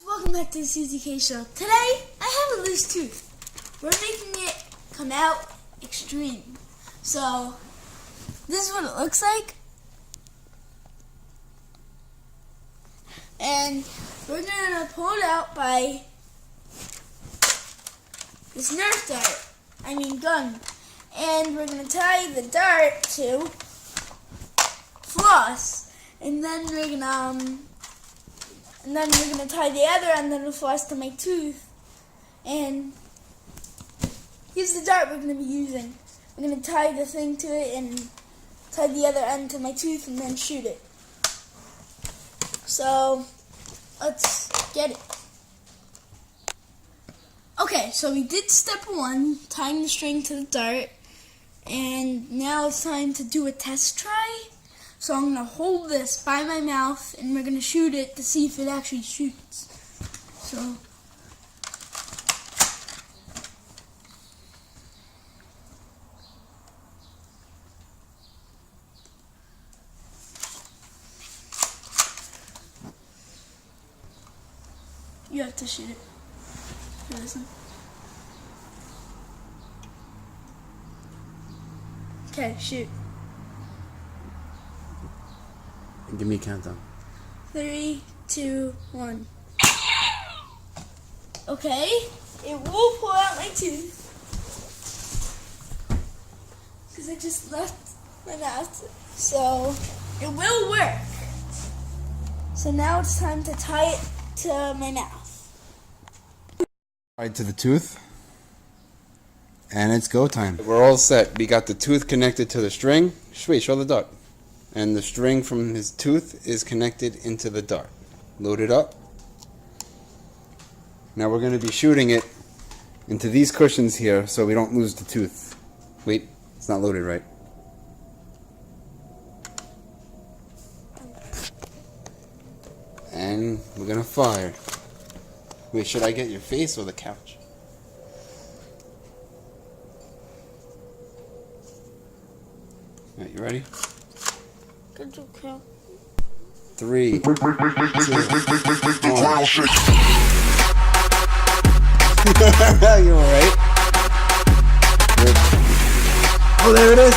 Welcome back to the CZK Show. Today, I have a loose tooth. We're making it come out extreme. So, this is what it looks like. And we're going to pull it out by this Nerf gun. And we're going to tie the dart to floss. And then we're going to tie the other end of the floss to my tooth. And here's the dart we're going to be using. We're going to tie the thing to it and tie the other end to my tooth and then shoot it. So, let's get it. Okay, so we did step 1, tying the string to the dart. And now it's time to do a test try. So I'm going to hold this by my mouth and we're going to shoot it to see if it actually shoots. So, you have to shoot it. Listen. Okay, shoot. Give me a countdown. 3, 2, 1. Okay, it will pull out my tooth. Because I just left my mouth. So, it will work. So now it's time to tie it to my mouth. Tied to the tooth. And it's go time. We're all set. We got the tooth connected to the string. Wait, show the dart. And the string from his tooth is connected into the dart. Load it up. Now we're going to be shooting it into these cushions here so we don't lose the tooth. Wait, it's not loaded right. And we're going to fire. Wait, should I get your face or the couch? Alright, you ready? 3, 2, 1. You alright? Oh, there it is!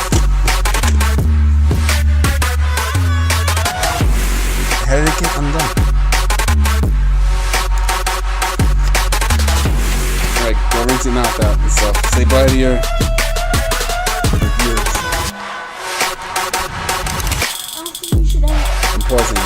How did it get undone? Alright, go rinse your mouth out and stuff. Say bye to your viewers. I don't think you should have. I'm pausing.